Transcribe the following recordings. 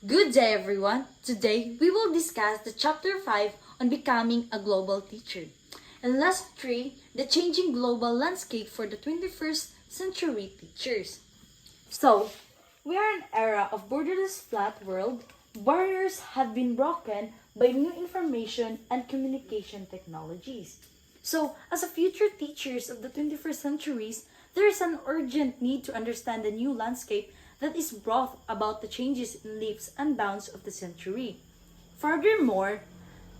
Good day everyone! Today we will discuss the chapter 5 on becoming a global teacher. And lesson 3, the changing global landscape for the 21st century teachers. So, we are in an era of borderless flat world. Barriers have been broken by new information and communication technologies. So, as a future teachers of the 21st centuries, there is an urgent need to understand the new landscape that is brought about the changes in leaps and bounds of the century. Furthermore,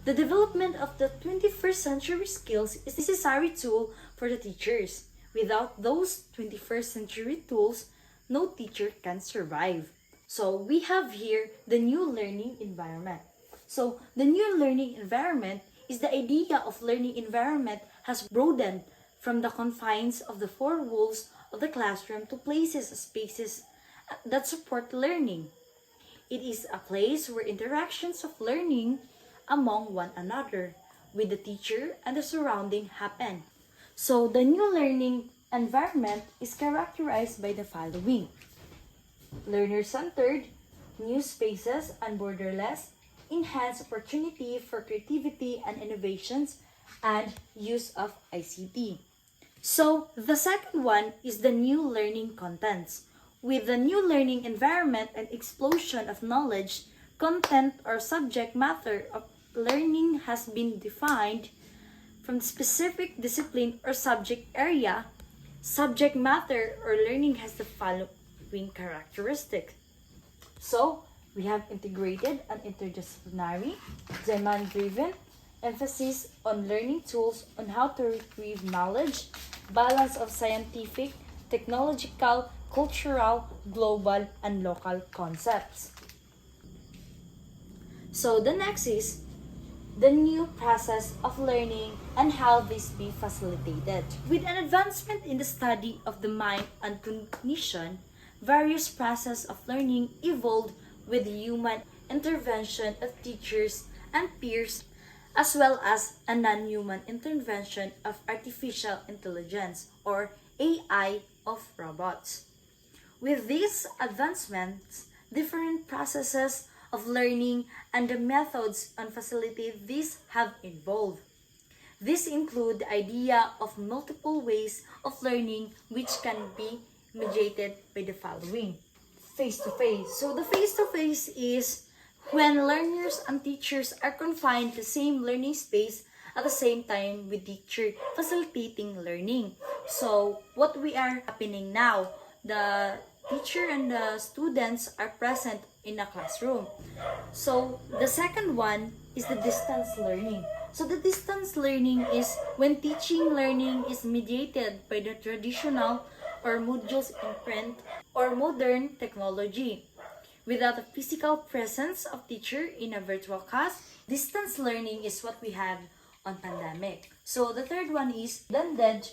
the development of the 21st century skills is a necessary tool for the teachers. Without those 21st century tools, no teacher can survive. So we have here the new learning environment. So the new learning environment is the idea of learning environment has broadened from the confines of the four walls of the classroom to places, spaces that support learning. It is a place where interactions of learning among one another with the teacher and the surrounding happen. So the new learning environment is characterized by the following: learner-centered, new spaces and borderless, enhanced opportunity for creativity and innovations, and use of ICT. So the second one is the new learning contents. With the new learning environment and explosion of knowledge, content or subject matter of learning has been defined from the specific discipline or subject area. Subject matter or learning has the following characteristics. So, we have integrated and interdisciplinary, demand-driven, emphasis on learning tools on how to retrieve knowledge, balance of scientific, technological, cultural, global, and local concepts. So the next is the new process of learning and how this be facilitated. With an advancement in the study of the mind and cognition, various processes of learning evolved with human intervention of teachers and peers, as well as a non-human intervention of artificial intelligence or AI of robots. With these advancements, different processes of learning and the methods on facilitate this have evolved. These include the idea of multiple ways of learning which can be mediated by the following. Face-to-face. So the face-to-face is when learners and teachers are confined to the same learning space at the same time with teacher facilitating learning. So what we are happening now, the teacher and the students are present in a classroom. So the second one is the distance learning. So the distance learning is when teaching learning is mediated by the traditional or modules in print or modern technology. Without the physical presence of teacher in a virtual class, distance learning is what we had on pandemic. So the third one is blended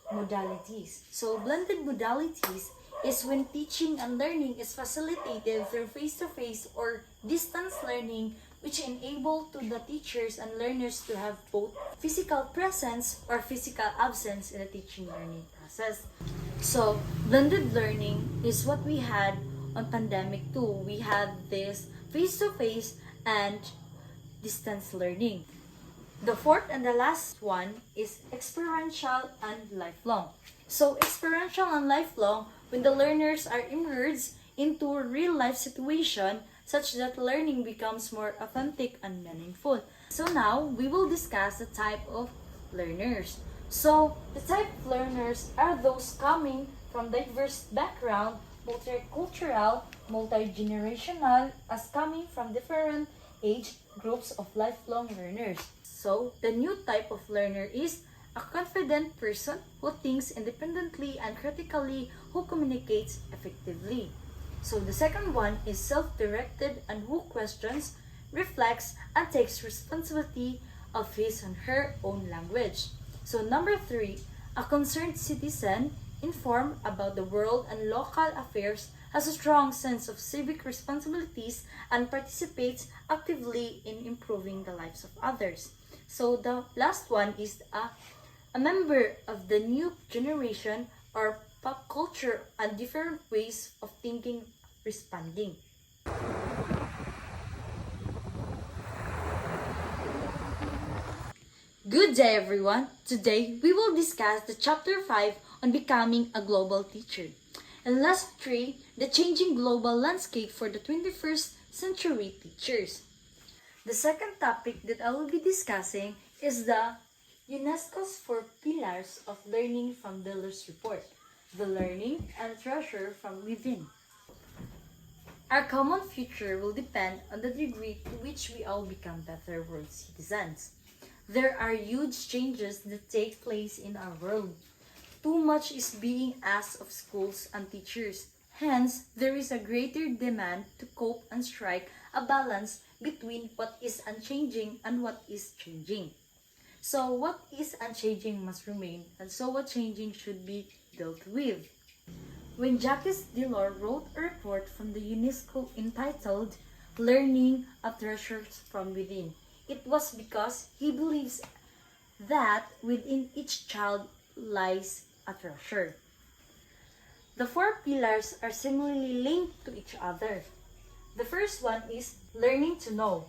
modalities. So blended modalities is when teaching and learning is facilitated through face-to-face or distance learning, which enable to the teachers and learners to have both physical presence or physical absence in the teaching learning process. So blended learning is what we had on pandemic too. We had this face-to-face and distance learning. The fourth and the last one is experiential and lifelong. So experiential and lifelong, when the learners are immersed into a real-life situation such that learning becomes more authentic and meaningful. So now, we will discuss the type of learners. So, the type of learners are those coming from diverse background, multicultural, multi-generational, as coming from different age groups of lifelong learners. So, the new type of learner is a confident person who thinks independently and critically, who communicates effectively. So the second one is self-directed and who questions, reflects, and takes responsibility of his and her own language. So number 3, a concerned citizen, informed about the world and local affairs, has a strong sense of civic responsibilities and participates actively in improving the lives of others. So the last one is a member of the new generation or pop culture and different ways of thinking responding. Good day, everyone. Today, we will discuss the chapter 5 on becoming a global teacher. And lesson 3, the changing global landscape for the 21st century teachers. The second topic that I will be discussing is the UNESCO's 4 pillars of learning from Biller's report, the learning and treasure from within. Our common future will depend on the degree to which we all become better world citizens. There are huge changes that take place in our world. Too much is being asked of schools and teachers. Hence, there is a greater demand to cope and strike a balance between what is unchanging and what is changing. So, what is unchanging must remain, and so what changing should be dealt with. When Jacques Delors wrote a report from the UNESCO entitled Learning a Treasures from Within, it was because he believes that within each child lies a treasure. The 4 pillars are similarly linked to each other. The first one is learning to know.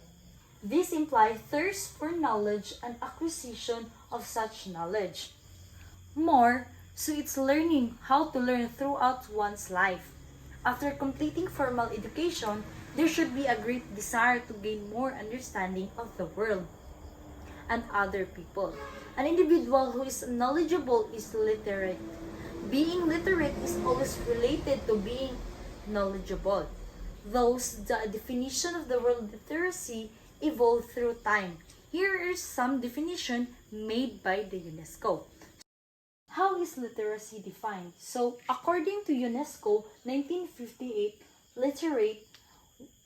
This implies thirst for knowledge and acquisition of such knowledge. More, so it's learning how to learn throughout one's life. After completing formal education, there should be a great desire to gain more understanding of the world and other people. An individual who is knowledgeable is literate. Being literate is always related to being knowledgeable. Thus, the definition of the word literacy evolved through time. Here is some definition made by the UNESCO. How is literacy defined? So, according to UNESCO 1958, literate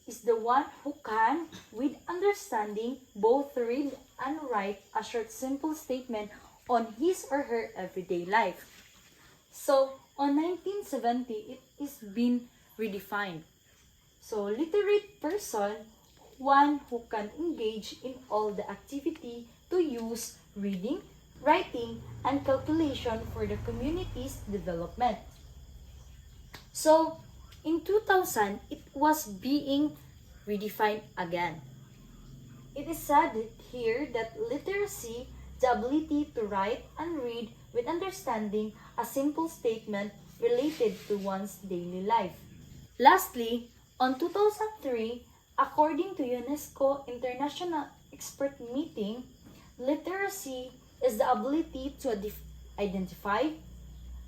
is the one who can, with understanding, both read and write a short simple statement on his or her everyday life. So, on 1970, it is been redefined. So, literate person, one who can engage in all the activity to use reading, writing, and calculation for the community's development. So, in 2000, it was being redefined again. It is said here that literacy, the ability to write and read with understanding a simple statement related to one's daily life. Lastly, on 2003, according to UNESCO International Expert Meeting, literacy is the ability to identify,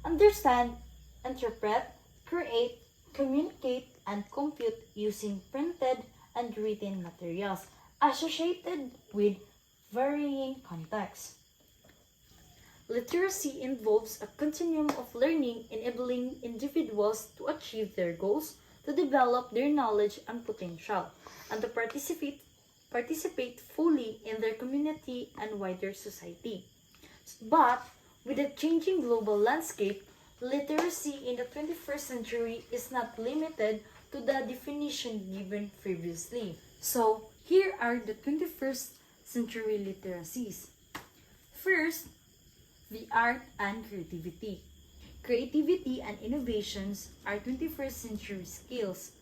understand, interpret, create, communicate, and compute using printed and written materials associated with varying contexts. Literacy involves a continuum of learning enabling individuals to achieve their goals, to develop their knowledge and potential, and to participate fully in their community and wider society. But with the changing global landscape, literacy in the 21st century is not limited to the definition given previously. So, here are the 21st century literacies. First, the art and creativity. Creativity and innovations are 21st century skills.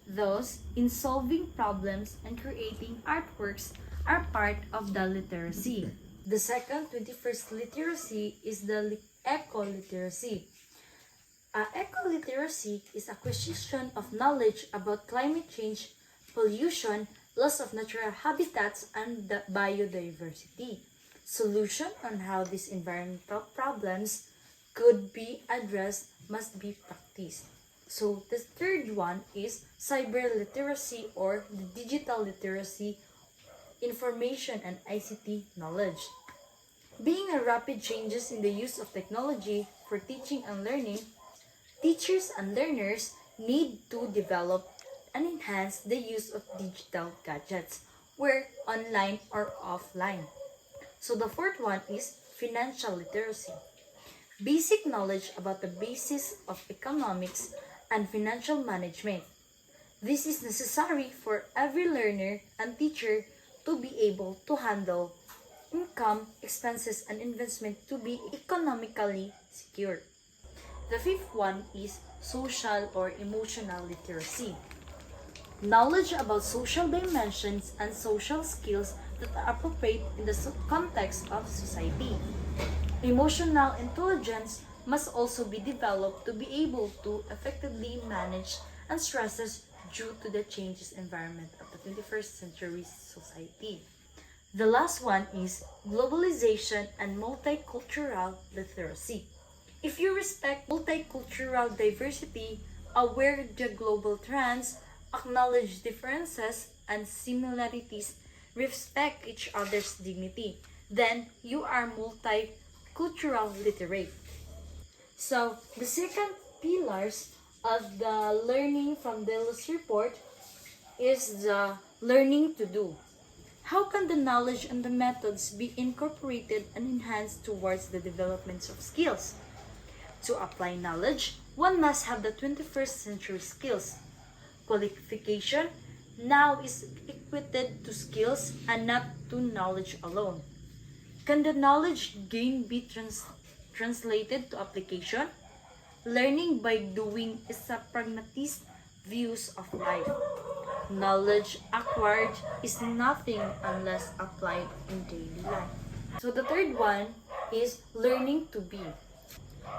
Thus, in solving problems and creating artworks are part of the literacy. The second 21st literacy is the eco-literacy. Eco-literacy is acquisition of knowledge about climate change, pollution, loss of natural habitats, and biodiversity. Solution on how these environmental problems could be addressed must be practiced. So the third one is cyber literacy or the digital literacy, information and ICT knowledge. Being a rapid changes in the use of technology for teaching and learning, teachers and learners need to develop and enhance the use of digital gadgets, whether online or offline. So the fourth one is financial literacy. Basic knowledge about the basis of economics and financial management. This is necessary for every learner and teacher to be able to handle income, expenses, and investment to be economically secure. The fifth one is social or emotional literacy. Knowledge about social dimensions and social skills that are appropriate in the context of society. Emotional intelligence must also be developed to be able to effectively manage and stresses due to the changes environment of the 21st century society. The last one is globalization and multicultural literacy. If you respect multicultural diversity, aware the global trends, acknowledge differences and similarities, respect each other's dignity, then you are multicultural literate. So, the second pillars of the learning from Delos report is the learning to do. How can the knowledge and the methods be incorporated and enhanced towards the development of skills? To apply knowledge, one must have the 21st century skills. Qualification now is equated to skills and not to knowledge alone. Can the knowledge gained be translated to application? Learning by doing is a pragmatist views of life. Knowledge acquired is nothing unless applied in daily life. So the third one is learning to be.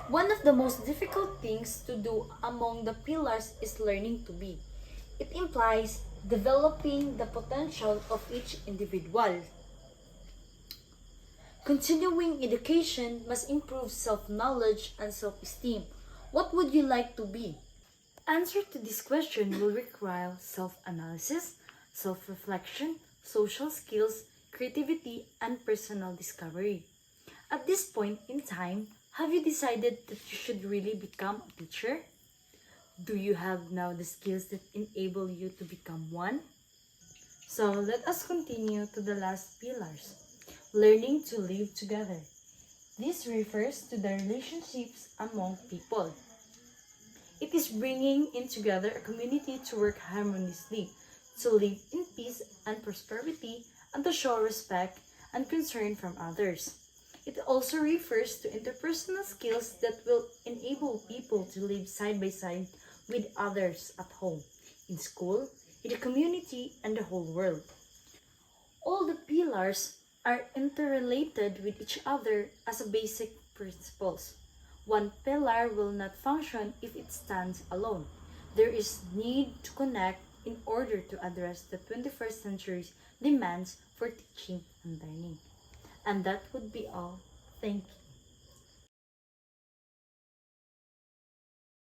One of the most difficult things to do among the pillars is learning to be. It implies developing the potential of each individual. Continuing education must improve self-knowledge and self-esteem. What would you like to be? Answer to this question will require self-analysis, self-reflection, social skills, creativity, and personal discovery. At this point in time, have you decided that you should really become a teacher? Do you have now the skills that enable you to become one? So let us continue to the last pillars. Learning to live together. This refers to the relationships among people. It is bringing in together a community to work harmoniously, to live in peace and prosperity, and to show respect and concern from others. It also refers to interpersonal skills that will enable people to live side by side with others at home, in school, in the community, and the whole world. All the pillars are interrelated with each other as a basic principles. One pillar will not function if it stands alone. There is need to connect in order to address the 21st century's demands for teaching and learning. And that would be all. Thank you.